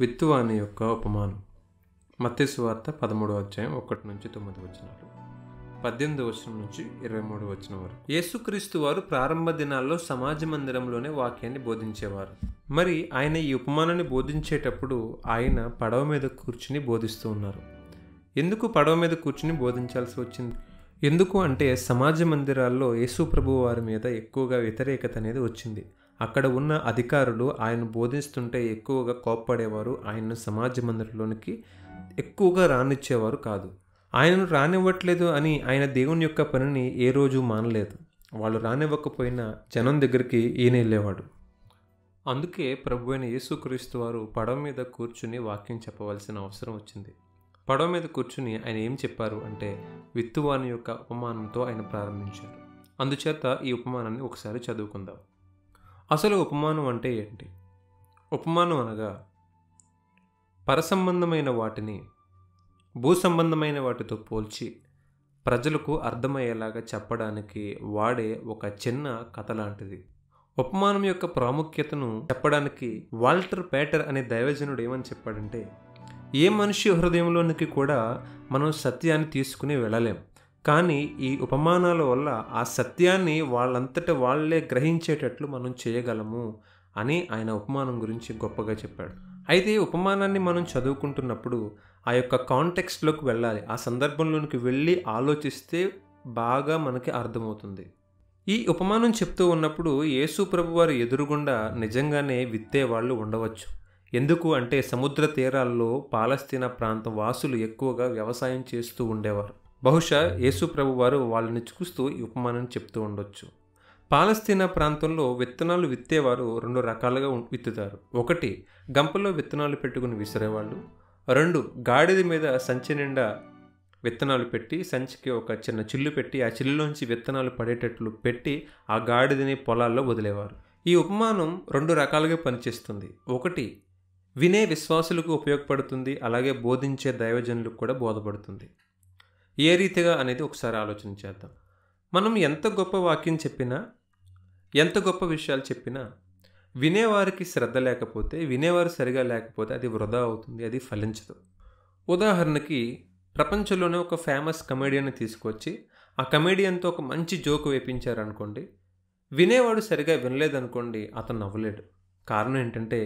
విత్తువాని యొక్క ఉపమానం. మత్తయి సువార్త 13వ అధ్యాయం 1-9 వచనాలు, 18వ వచనం నుంచి 23వ వచనం వరకు. యేసుక్రీస్తు వారు ప్రారంభ దినాల్లో సమాజ మందిరంలోనే వాక్యాన్ని బోధించేవారు. మరి ఆయన ఈ ఉపమానాన్ని బోధించేటప్పుడు ఆయన పడవ మీద కూర్చుని బోధిస్తూ ఉన్నారు. ఎందుకు పడవ మీద కూర్చుని బోధించాల్సి వచ్చింది? ఎందుకు అంటే సమాజ మందిరాల్లో యేసు ప్రభు వారి మీద ఎక్కువగా వ్యతిరేకత అనేది వచ్చింది. అక్కడ ఉన్న అధికారులు ఆయన బోధిస్తుంటే ఎక్కువగా కోప్పడేవారు. ఆయన్ను సమాజ మందిరంలోనికి ఎక్కువగా రానిచ్చేవారు కాదు. ఆయనను రానివ్వట్లేదు అని ఆయన దేవుని యొక్క పనిని ఏ రోజు మానలేదు. వాళ్ళు రానివ్వకపోయినా జనం దగ్గరికి ఈయన వెళ్ళేవాడు. అందుకే ప్రభు అయిన యేసుక్రీస్తు వారు పడవ మీద కూర్చుని వాక్యం చెప్పవలసిన అవసరం వచ్చింది. పడవ మీద కూర్చుని ఆయన ఏం చెప్పారు అంటే విత్తువాని యొక్క ఉపమానంతో ఆయన ప్రారంభించారు. అందుచేత ఈ ఉపమానాన్ని ఒకసారి చదువుకుందాం. అసలు ఉపమానం అంటే ఏంటి? ఉపమానం అనగా పరసంబంధమైన వాటిని భూసంబంధమైన వాటితో పోల్చి ప్రజలకు అర్థమయ్యేలాగా చెప్పడానికి వాడే ఒక చిన్న కథ లాంటిది. ఉపమానం యొక్క ప్రాముఖ్యతను చెప్పడానికి వాల్టర్ పేటర్ అనే దైవజనుడు ఏమని చెప్పాడంటే, ఏ మనిషి హృదయంలోనికి కూడా మనం సత్యాన్ని తీసుకుని వెళ్ళలేం, కానీ ఈ ఉపమానాల వల్ల ఆ సత్యాన్ని వాళ్ళంతట వాళ్ళే గ్రహించేటట్లు మనం చేయగలము అని ఆయన ఉపమానం గురించి గొప్పగా చెప్పాడు. అయితే ఉపమానాన్ని మనం చదువుకుంటున్నప్పుడు ఆ యొక్క కాంటెక్స్ట్లోకి వెళ్ళాలి. ఆ సందర్భంలోనికి వెళ్ళి ఆలోచిస్తే బాగా మనకి అర్థమవుతుంది. ఈ ఉపమానం చెప్తూ ఉన్నప్పుడు యేసు ప్రభు వారి ఎదురుగుండా నిజంగానే విత్తే వాళ్ళు ఉండవచ్చు. ఎందుకు అంటే సముద్ర తీరాల్లో పాలస్తీనా ప్రాంతం వాసులు ఎక్కువగా వ్యవసాయం చేస్తూ ఉండేవారు. బహుశా యేసు ప్రభు వారు వాళ్ళని చూస్తూ ఈ ఉపమానం చెప్తూ ఉండొచ్చు. పాలస్తీనా ప్రాంతంలో విత్తనాలు విత్తేవారు 2 రకాలుగా విత్తుతారు. 1 గంపలో విత్తనాలు పెట్టుకుని విసిరేవాళ్ళు. 2 గాడిద మీద సంచి నిండా విత్తనాలు పెట్టి సంచికి ఒక చిన్న చిల్లు పెట్టి ఆ చిల్లులోంచి విత్తనాలు పడేటట్లు పెట్టి ఆ గాడిదని పొలాల్లో వదిలేవారు. ఈ ఉపమానం 2 రకాలుగా పనిచేస్తుంది. 1 వినే విశ్వాసులకు ఉపయోగపడుతుంది, అలాగే బోధించే దైవజనులకు కూడా బోధపడుతుంది. ఏ రీతిగా అనేది ఒకసారి ఆలోచన చేద్దాం. మనం ఎంత గొప్ప వాక్యం చెప్పినా, ఎంత గొప్ప విషయాలు చెప్పినా వినేవారికి శ్రద్ధ లేకపోతే, వినేవారు సరిగా లేకపోతే అది వృధా అవుతుంది, అది ఫలించదు. ఉదాహరణకి ప్రపంచంలోనే ఒక ఫేమస్ కమెడియన్ని తీసుకొచ్చి ఆ కమెడియన్తో ఒక మంచి జోకు వేయించారనుకోండి, వినేవాడు సరిగా వినలేదనుకోండి, అతను నవ్వలేడు. కారణం ఏంటంటే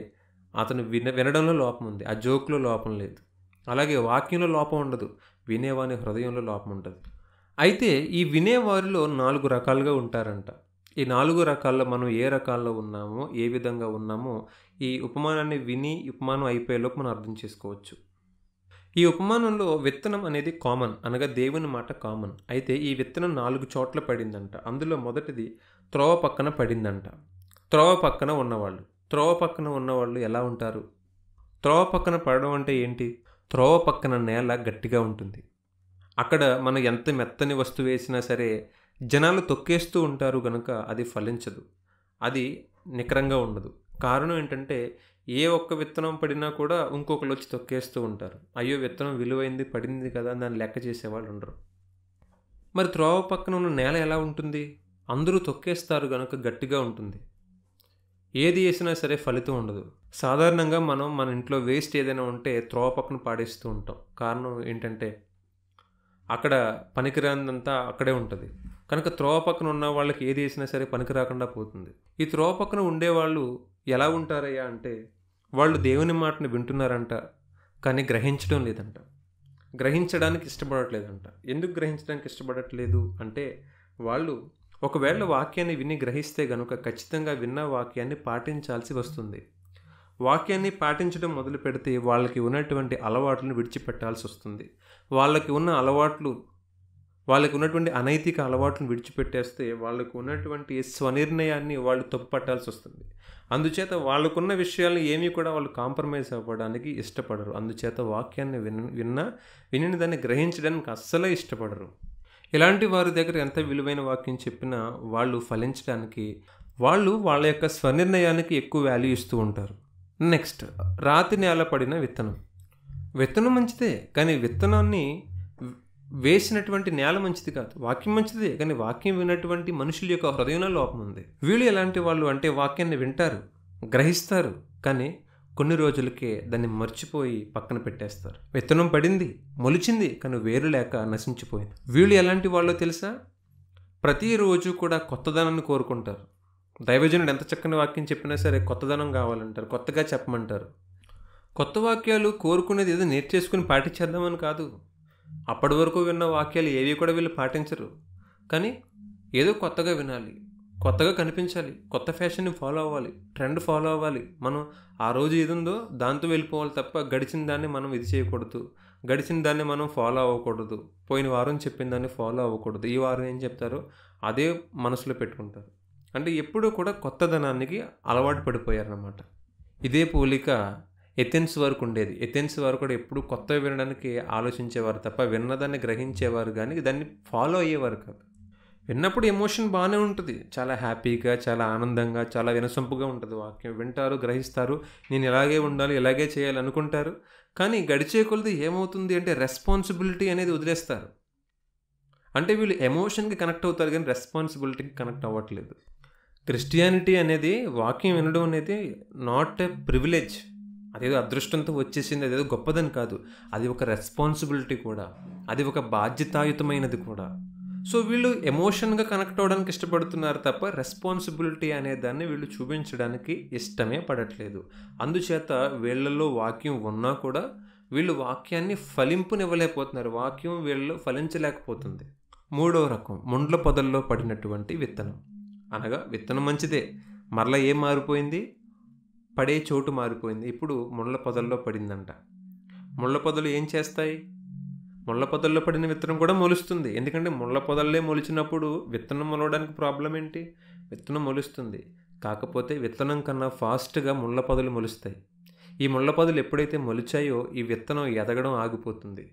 అతను వినడంలో లోపం ఉంది, ఆ జోక్లో లోపం లేదు. అలాగే వాక్యంలో లోపం ఉండదు, వినేవాని హృదయంలో లోపం ఉంటుంది. అయితే ఈ వినేవారిలో 4 రకాలుగా ఉంటారంట. ఈ 4 రకాల్లో మనం ఏ రకాల్లో ఉన్నామో, ఏ విధంగా ఉన్నామో ఈ ఉపమానాన్ని విని ఉపమానం అయిపోయేలోపు మనం అర్థం చేసుకోవచ్చు. ఈ ఉపమానంలో విత్తనం అనేది కామన్, అనగా దేవుని మాట కామన్. అయితే ఈ విత్తనం 4 చోట్ల పడిందంట. అందులో మొదటిది త్రోవ పక్కన పడిందంట. త్రోవ పక్కన ఉన్నవాళ్ళు ఎలా ఉంటారు? త్రోవ పక్కన పడడం అంటే ఏంటి? త్రోవ పక్కన నేల గట్టిగా ఉంటుంది. అక్కడ మనం ఎంత మెత్తని వస్తువు వేసినా సరే జనాలు తొక్కేస్తూ ఉంటారు కనుక అది ఫలించదు, అది నికరంగా ఉండదు. కారణం ఏంటంటే ఏ ఒక్క విత్తనం పడినా కూడా ఇంకొకరు వచ్చి తొక్కేస్తూ ఉంటారు. అయ్యో విత్తనం విలువైంది పడింది కదా దాన్ని లెక్క చేసేవాళ్ళు ఉండరు. మరి త్రోవ పక్కన ఉన్న నేల ఎలా ఉంటుంది? అందరూ తొక్కేస్తారు కనుక గట్టిగా ఉంటుంది. ఏది వేసినా సరే ఫలితం ఉండదు. సాధారణంగా మనం మన ఇంట్లో వేస్ట్ ఏదైనా ఉంటే త్రోవ పక్కన పాడేస్తూ ఉంటాం. కారణం ఏంటంటే అక్కడ పనికిరాందంతా అక్కడే ఉంటుంది కనుక త్రోవ పక్కన ఉన్న వాళ్ళకి ఏది వేసినా సరే పనికి రాకుండా పోతుంది. ఈ త్రోవ పక్కన ఉండేవాళ్ళు ఎలా ఉంటారయ్యా అంటే వాళ్ళు దేవుని మాటను వింటున్నారంట, కానీ గ్రహించడం లేదంట, గ్రహించడానికి ఇష్టపడట్లేదంట. ఎందుకు గ్రహించడానికి ఇష్టపడట్లేదు అంటే వాళ్ళు ఒకవేళ వాక్యాన్ని విని గ్రహిస్తే గనుక ఖచ్చితంగా విన్న వాక్యాన్ని పాటించాల్సి వస్తుంది. వాక్యాన్ని పాటించడం మొదలు పెడితే వాళ్ళకి ఉన్నటువంటి అలవాట్లను విడిచిపెట్టాల్సి వస్తుంది. వాళ్ళకి ఉన్నటువంటి అనైతిక అలవాట్లను విడిచిపెట్టేస్తే వాళ్ళకు ఉన్నటువంటి స్వనిర్ణయాన్ని వాళ్ళు తప్పుపట్టాల్సి వస్తుంది. అందుచేత వాళ్ళకున్న విషయాలను ఏమీ కూడా వాళ్ళు కాంప్రమైజ్ అవ్వడానికి ఇష్టపడరు. అందుచేత వాక్యాన్ని విని దాన్ని గ్రహించడానికి అస్సలే ఇష్టపడరు. ఇలాంటి వారి దగ్గర ఎంత విలువైన వాక్యం చెప్పినా వాళ్ళు ఫలించడానికి వాళ్ళ యొక్క స్వనిర్ణయానికి ఎక్కువ వాల్యూ ఇస్తూ ఉంటారు. నెక్స్ట్, రాతి నేల పడిన విత్తనం మంచిదే, కానీ విత్తనాన్ని వేసినటువంటి నేల మంచిది కాదు. వాక్యం మంచిదే, కానీ వాక్యం విన్నటువంటి మనుషుల యొక్క హృదయంలో లోపం ఉంది. వీళ్ళు ఎలాంటి వాళ్ళు అంటే వాక్యాన్ని వింటారు, గ్రహిస్తారు, కానీ కొన్ని రోజులకే దాన్ని మర్చిపోయి పక్కన పెట్టేస్తారు. విత్తనం పడింది, మొలిచింది, కానీ వేరు లేక నశించిపోయింది. వీళ్ళు ఎలాంటి వాళ్ళో తెలుసా? ప్రతిరోజు కూడా కొత్తదనాన్ని కోరుకుంటారు. దైవజనుడు ఎంత చక్కని వాక్యం చెప్పినా సరే కొత్తదనం కావాలంటారు, కొత్తగా చెప్పమంటారు. కొత్త వాక్యాలు కోరుకునేది ఏదో నేర్చేసుకుని పాటించేద్దామని కాదు. అప్పటి వరకు విన్న వాక్యాలు ఏవి కూడా వీళ్ళు పాటించరు. కానీ ఏదో కొత్తగా వినాలి, కొత్తగా కనిపించాలి, కొత్త ఫ్యాషన్ని ఫాలో అవ్వాలి, ట్రెండ్ ఫాలో అవ్వాలి. మనం ఆ రోజు ఏది ఉందో దాంతో వెళ్ళిపోవాలి తప్ప గడిచిన దాన్ని మనం ఇది చేయకూడదు, గడిచిన దాన్ని మనం ఫాలో అవ్వకూడదు, పోయిన వారం చెప్పిన దాన్ని ఫాలో అవ్వకూడదు. ఈ వారం ఏం చెప్తారో అదే మనసులో పెట్టుకుంటారు. అంటే ఎప్పుడూ కూడా కొత్తదనానికి అలవాటు పడిపోయారన్నమాట. ఇదే పోలిక ఎథెన్స్ వరకు ఉండేది. ఎథెన్స్ వారు కూడా ఎప్పుడు కొత్తవి వినడానికి ఆలోచించేవారు తప్ప విన్నదాన్ని గ్రహించేవారు కానీ దాన్ని ఫాలో అయ్యేవారు కాదు. విన్నప్పుడు ఎమోషన్ బాగానే ఉంటుంది, చాలా హ్యాపీగా, చాలా ఆనందంగా, చాలా వినసొంపుగా ఉంటుంది. వాక్యం వింటారు, గ్రహిస్తారు, నేను ఇలాగే ఉండాలి, ఇలాగే చేయాలి అనుకుంటారు. కానీ గడిచే కొలది ఏమవుతుంది అంటే రెస్పాన్సిబిలిటీ అనేది వదిలేస్తారు. అంటే వీళ్ళు ఎమోషన్కి కనెక్ట్ అవుతారు కానీ రెస్పాన్సిబిలిటీకి కనెక్ట్ అవ్వట్లేదు. క్రిస్టియానిటీ అనేది వాక్యం వినడం అనేది నాట్ ఎ ప్రివిలేజ్, అదేదో అదృష్టంతో వచ్చేసింది, అదేదో గొప్పదని కాదు. అది ఒక రెస్పాన్సిబిలిటీ కూడా, అది ఒక బాధ్యతాయుతమైనది కూడా. సో వీళ్ళు ఎమోషన్గా కనెక్ట్ అవ్వడానికి ఇష్టపడుతున్నారు తప్ప రెస్పాన్సిబిలిటీ అనే దాన్ని వీళ్ళు చూపించడానికి ఇష్టమే పడట్లేదు. అందుచేత వీళ్ళల్లో వాక్యం ఉన్నా కూడా వీళ్ళు వాక్యాన్ని ఫలింపునివ్వలేకపోతున్నారు. వాక్యం వీళ్ళలో ఫలించలేకపోతుంది. మూడవ రకం ముండ్ల పొదల్లో పడినటువంటి విత్తనం. అనగా విత్తనం మంచిదే, మరలా ఏం మారిపోయింది? పడే చోటు మారిపోయింది. ఇప్పుడు ముళ్ళ పొదల్లో పడిందంట. ముళ్ళ పొదలు ఏం చేస్తాయి? ముళ్ళ పొదల్లో పడిన విత్తనం కూడా మొలుస్తుంది. ఎందుకంటే ముళ్ళ పొదల్లే మొలిచినప్పుడు విత్తనం మొలవడానికి ప్రాబ్లం ఏంటి? విత్తనం మొలుస్తుంది. కాకపోతే విత్తనం కన్నా ఫాస్ట్గా ముళ్ళ పొదలు మొలుస్తాయి. ఈ ముళ్ళ పొదలు ఎప్పుడైతే మొలిచాయో ఈ విత్తనం ఎదగడం ఆగిపోతుంది.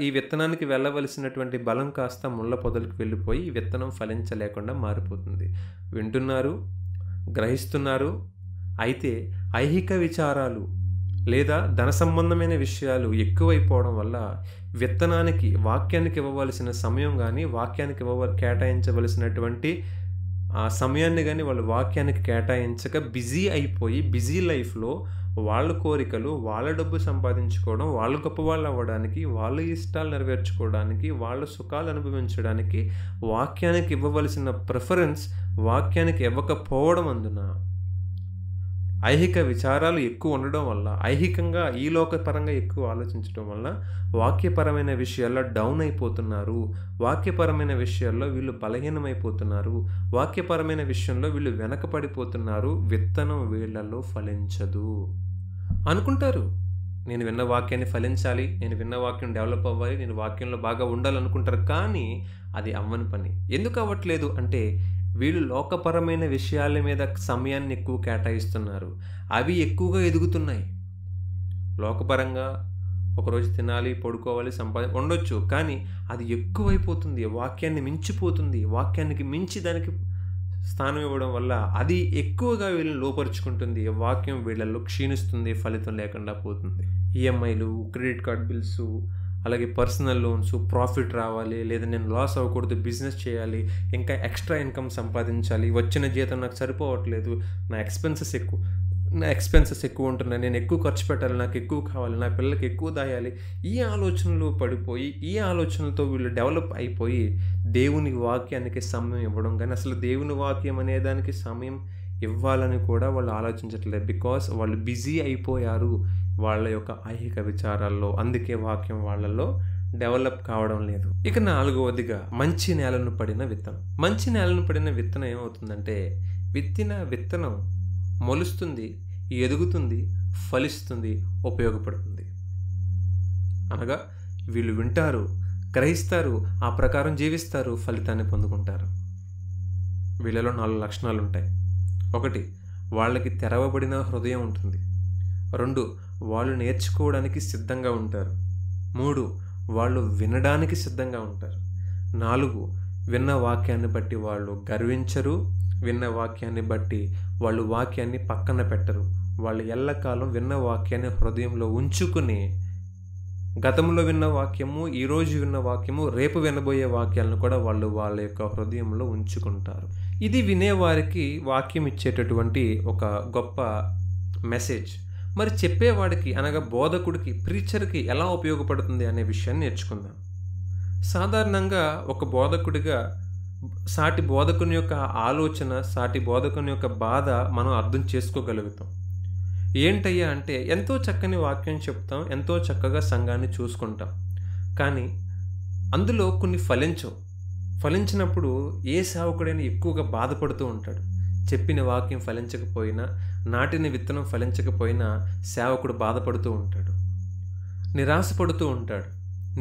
ఈ విత్తనానికి వెళ్ళవలసినటువంటి బలం కాస్త ముళ్ళ పొదలకు వెళ్ళిపోయి ఈ విత్తనం ఫలించలేకుండా మారిపోతుంది. వింటున్నారు, గ్రహిస్తున్నారు. అయితే ఐహిక విచారాలు లేదా ధన సంబంధమైన విషయాలు ఎక్కువైపోవడం వల్ల విత్తనానికి, వాక్యానికి ఇవ్వవలసిన సమయం కానీ, వాక్యానికి కేటాయించవలసినటువంటి ఆ సమయాన్ని కానీ వాళ్ళు వాక్యానికి కేటాయించక బిజీ అయిపోయి, బిజీ లైఫ్లో వాళ్ళ కోరికలు, వాళ్ళ డబ్బు సంపాదించుకోవడం, వాళ్ళు గొప్పవాళ్ళు అవ్వడానికి, వాళ్ళ ఇష్టాలు నెరవేర్చుకోవడానికి, వాళ్ళ సుఖాలు అనుభవించడానికి వాక్యానికి ఇవ్వవలసిన ప్రిఫరెన్స్ వాక్యానికి ఇవ్వకపోవడం అందున ఐహిక విచారాలు ఎక్కువ ఉండడం వల్ల, ఐహికంగా ఈ లోకపరంగా ఎక్కువ ఆలోచించడం వల్ల వాక్యపరమైన విషయాల్లో డౌన్ అయిపోతున్నారు. వాక్యపరమైన విషయాల్లో వీళ్ళు బలహీనమైపోతున్నారు. వాక్యపరమైన విషయంలో వీళ్ళు వెనకపడిపోతున్నారు. విత్తనం వీళ్ళల్లో ఫలించదు. అనుకుంటారు, నేను విన్న వాక్యాన్ని ఫలించాలి, నేను విన్న వాక్యం డెవలప్ అవ్వాలి, నేను వాక్యంలో బాగా ఉండాలనుకుంటారు. కానీ అది అవ్వని పని. ఎందుకు అవ్వట్లేదు అంటే వీళ్ళు లోకపరమైన విషయాల మీద సమయాన్ని ఎక్కువ కేటాయిస్తున్నారు. అవి ఎక్కువగా ఎదుగుతున్నాయి. లోకపరంగా ఒకరోజు తినాలి, పడుకోవాలి, ఉండొచ్చు. కానీ అది ఎక్కువైపోతుంది, వాక్యాన్ని మించిపోతుంది. వాక్యానికి మించి దానికి స్థానం ఇవ్వడం వల్ల అది ఎక్కువగా వీళ్ళని లోపరుచుకుంటుంది. వాక్యం వీళ్ళల్లో క్షీణిస్తుంది, ఫలితం లేకుండా పోతుంది. ఈఎంఐలు, క్రెడిట్ కార్డ్ బిల్స్, అలాగే పర్సనల్ లోన్స్, ప్రాఫిట్ రావాలి, లేదా నేను లాస్ అవ్వకూడదు, బిజినెస్ చేయాలి, ఇంకా ఎక్స్ట్రా ఇన్కమ్ సంపాదించాలి, వచ్చిన జీతం నాకు సరిపోవట్లేదు, నా ఎక్స్పెన్సెస్ ఎక్కువ ఉంటున్నాయి, నేను ఎక్కువ ఖర్చు పెట్టాలి, నాకు ఎక్కువ కావాలి, నా పిల్లలకి ఎక్కువ దాయాలి. ఈ ఆలోచనలు పడిపోయి, ఈ ఆలోచనలతో వీళ్ళు డెవలప్ అయిపోయి దేవుని వాక్యానికి సమయం ఇవ్వడం కానీ, అసలు దేవుని వాక్యం అనేదానికి సమయం ఇవ్వాలని కూడా వాళ్ళు ఆలోచించట్లేదు. బికాస్ వాళ్ళు బిజీ అయిపోయారు వాళ్ళ యొక్క ఐహిక విచారాల్లో. అందుకే వాక్యం వాళ్ళలో డెవలప్ కావడం లేదు. ఇక నాలుగవదిగా మంచి నేలను పడిన విత్తనం. మంచి నేలను పడిన విత్తనం ఏమవుతుందంటే విత్తిన విత్తనం మొలుస్తుంది, ఎదుగుతుంది, ఫలిస్తుంది, ఉపయోగపడుతుంది. అనగా వీళ్ళు వింటారు, గ్రహిస్తారు, ఆ ప్రకారం జీవిస్తారు, ఫలితాన్ని పొందుకుంటారు. వీళ్ళలో 4 లక్షణాలు ఉంటాయి. 1, వాళ్ళకి తెరవబడిన హృదయం ఉంటుంది. 2, వాళ్ళు నేర్చుకోవడానికి సిద్ధంగా ఉంటారు. 3, వాళ్ళు వినడానికి సిద్ధంగా ఉంటారు. 4, విన్న వాక్యాన్ని బట్టి వాళ్ళు గర్వించరు. విన్న వాక్యాన్ని బట్టి వాళ్ళు వాక్యాన్ని పక్కన పెట్టరు. వాళ్ళు ఎల్లకాలం విన్న వాక్యాన్ని హృదయంలో ఉంచుకుని గతంలో విన్న వాక్యము, ఈరోజు విన్న వాక్యము, రేపు వినబోయే వాక్యాలను కూడా వాళ్ళు వాళ్ళ యొక్క హృదయంలో ఉంచుకుంటారు. ఇది వినేవారికి వాక్యం ఇచ్చేటటువంటి ఒక గొప్ప మెసేజ్. మరి చెప్పేవాడికి అనగా బోధకుడికి, ప్రీచర్కి ఎలా ఉపయోగపడుతుంది అనే విషయాన్ని నేర్చుకుందాం. సాధారణంగా ఒక బోధకుడిగా సాటి బోధకుని యొక్క ఆలోచన, సాటి బోధకుని యొక్క బాధ మనం అర్థం చేసుకోగలుగుతాం. ఏంటయ్యా అంటే, ఎంతో చక్కని వాక్యం చెప్తాం, ఎంతో చక్కగా సంఘాన్ని చూసుకుంటాం, కానీ అందులో కొన్ని ఫలించినప్పుడు ఏ సేవకుడైనా ఎక్కువగా బాధపడుతూ ఉంటాడు. చెప్పిన వాక్యం ఫలించకపోయినా, నాటిన విత్తనం ఫలించకపోయినా సేవకుడు బాధపడుతూ ఉంటాడు, నిరాశపడుతూ ఉంటాడు,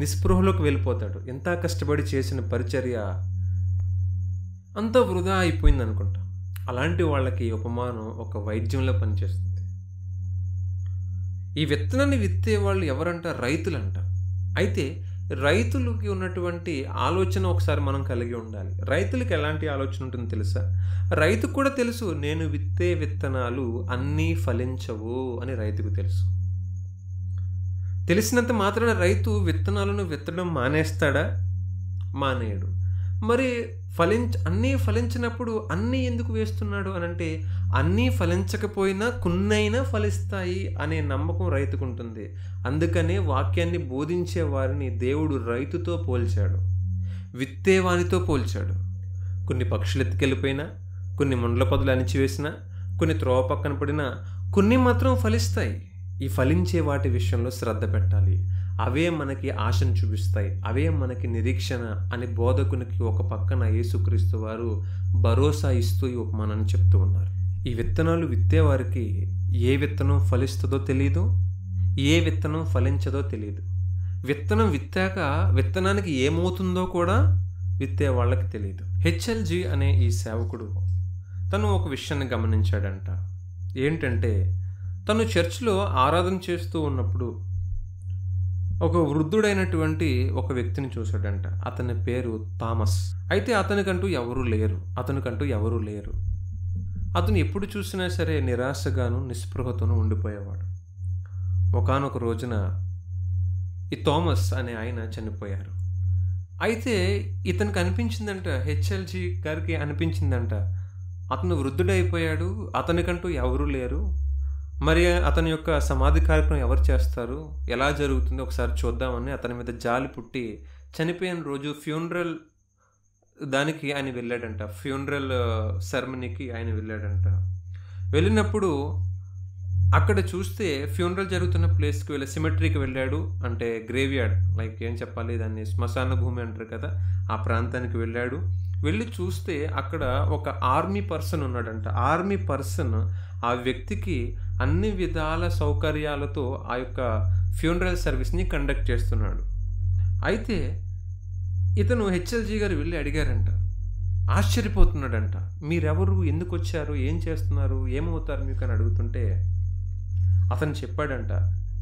నిస్పృహలోకి వెళ్ళిపోతాడు. ఎంత కష్టపడి చేసిన పరిచర్య అంతా వృధా అయిపోయింది అనుకుంటాం. అలాంటి వాళ్ళకి ఉపమానం ఒక వైద్యంలో పనిచేస్తుంది. ఈ విత్తనాన్ని విత్తే వాళ్ళు ఎవరంట? రైతులంట. అయితే రైతులకి ఉన్నటువంటి ఆలోచన ఒకసారి మనం కలిగి ఉండాలి. రైతులకి ఎలాంటి ఆలోచన ఉంటుందో తెలుసా? రైతుకు కూడా తెలుసు, నేను విత్తే విత్తనాలు అన్నీ ఫలించవు అని రైతుకు తెలుసు. తెలిసినంత మాత్రాన రైతు విత్తనాలను విత్తడం మానేస్తాడా? మానేయడు. మరి అన్నీ ఫలించినప్పుడు అన్నీ ఎందుకు వేస్తున్నాడు అనంటే, అన్నీ ఫలించకపోయినా కొన్నైనా ఫలిస్తాయి అనే నమ్మకం రైతుకు ఉంటుంది. అందుకనే వాక్యాన్ని బోధించే వారిని దేవుడు రైతుతో పోల్చాడు, విత్తేవానితో పోల్చాడు. కొన్ని పక్షులు ఎత్తుకెళ్ళిపోయినా, కొన్ని ముండ్ల పొదలు అణిచివేసినా, కొన్ని త్రోవ పక్కన పడినా, కొన్ని మాత్రం ఫలిస్తాయి. ఈ ఫలించే వాటి విషయంలో శ్రద్ధ పెట్టాలి. అవే మనకి ఆశను చూపిస్తాయి, అవే మనకి నిరీక్షణ అని బోధకునికి ఒక పక్కన యేసుక్రీస్తు వారు భరోసా ఇస్తూ ఈ ఉపమానాన్ని చెప్తూ ఉన్నారు. ఈ విత్తనాలు విత్తేవారికి ఏ విత్తనం ఫలిస్తుందో తెలియదు, ఏ విత్తనం ఫలించదో తెలియదు. విత్తనం విత్తాక విత్తనానికి ఏమవుతుందో కూడా విత్తే వాళ్ళకి తెలియదు. హెచ్ఎల్జీ అనే ఈ సేవకుడు తను ఒక విషయాన్ని గమనించాడంట. ఏంటంటే, తను చర్చ్లో ఆరాధన చేస్తూ ఉన్నప్పుడు ఒక వృద్ధుడైనటువంటి ఒక వ్యక్తిని చూశాడంట. అతని పేరు థామస్. అయితే అతనికంటూ ఎవరూ లేరు. అతను ఎప్పుడు చూసినా సరే నిరాశగాను నిస్పృహతోనూ ఉండిపోయేవాడు. ఒకానొక రోజున ఈ థామస్ అనే ఆయన చనిపోయారు. అయితే ఇతనికి అనిపించిందంట, హెచ్ఎల్జీ గారికి అనిపించిందంట, అతను వృద్ధుడైపోయాడు, అతనికంటూ ఎవరూ లేరు, మరి అతని యొక్క సమాధి కార్యక్రమం ఎవరు చేస్తారు, ఎలా జరుగుతుందో ఒకసారి చూద్దామని అతని మీద జాలి పుట్టి చనిపోయిన రోజు ఫ్యూనరల్ దానికి ఆయన వెళ్ళాడంట. ఫ్యూనరల్ సెరమనీకి ఆయన వెళ్ళాడంట. వెళ్ళినప్పుడు అక్కడ చూస్తే ఫ్యూనరల్ జరుగుతున్న ప్లేస్కి వెళ్ళి సిమెట్రీకి వెళ్ళాడు. అంటే గ్రేవ్యార్డ్, లైక్ ఏం చెప్పాలి దాన్ని, శ్మశాన భూమి అంటారు కదా, ఆ ప్రాంతానికి వెళ్ళాడు. వెళ్ళి చూస్తే అక్కడ ఒక ఆర్మీ పర్సన్ ఉన్నాడంట. ఆర్మీ పర్సన్ ఆ వ్యక్తికి అన్ని విధాల సౌకర్యాలతో ఆ యొక్క ఫ్యూనరల్ సర్వీస్ని కండక్ట్ చేస్తున్నాడు. అయితే ఇతను హెచ్ఎల్జీ గారు వెళ్ళి అడిగారంట, ఆశ్చర్యపోతున్నాడంట, మీరెవరు, ఎందుకు వచ్చారు, ఏం చేస్తున్నారు, ఏమవుతారు మీకు అని అడుగుతుంటే అతను చెప్పాడంట,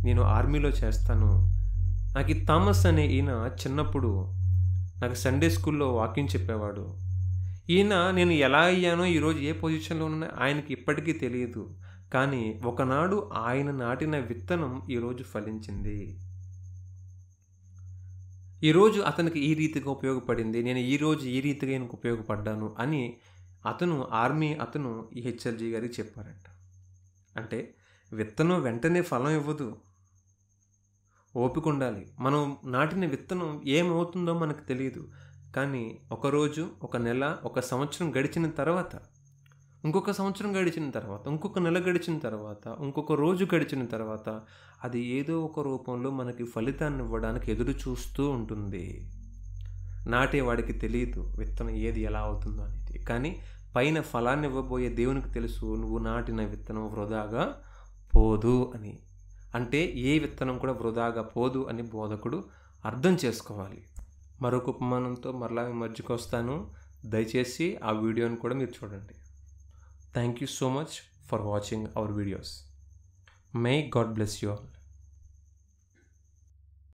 నేను ఆర్మీలో చేస్తాను. నాకు ఈ థామస్ అనే ఈయన చిన్నప్పుడు నాకు సండే స్కూల్లో వాకింగ్ చెప్పేవాడు. ఈయన నేను ఎలా అయ్యానో, ఈరోజు ఏ పొజిషన్లో ఉన్నా ఆయనకి ఇప్పటికీ తెలియదు. కానీ ఒకనాడు ఆయన నాటిన విత్తనం ఈరోజు ఫలించింది. ఈరోజు అతనికి ఈ రీతిగా ఉపయోగపడింది, నేను ఈరోజు ఈ రీతిగా ఆయనకు ఉపయోగపడ్డాను అని అతను ఈ హెచ్ఎల్జీ గారికి చెప్పారంట. అంటే విత్తనం వెంటనే ఫలం ఇవ్వదు, ఓపిక ఉండాలి. మనం నాటిన విత్తనం ఏమవుతుందో మనకు తెలియదు. కానీ ఒకరోజు, ఒక నెల, ఒక సంవత్సరం గడిచిన తర్వాత, ఇంకొక సంవత్సరం గడిచిన తర్వాత, ఇంకొక నెల గడిచిన తర్వాత, ఇంకొక రోజు గడిచిన తర్వాత అది ఏదో ఒక రూపంలో మనకి ఫలితాన్ని ఇవ్వడానికి ఎదురు చూస్తూ ఉంటుంది. నాటేవాడికి తెలియదు విత్తనం ఏది ఎలా అవుతుందో అనేది. కానీ పైన ఫలాన్ని ఇవ్వబోయే దేవునికి తెలుసు, నువ్వు నాటిన విత్తనం వృధాగా పోదు అని. అంటే ఏ విత్తనం కూడా వృధాగా పోదు అని బోధకుడు అర్థం చేసుకోవాలి. మరొక ఉపమానంతో మరలా మీ మధ్యకు వస్తాను. దయచేసి ఆ వీడియోని కూడా మీరు చూడండి. Thank you so much for watching our videos. May God bless you all.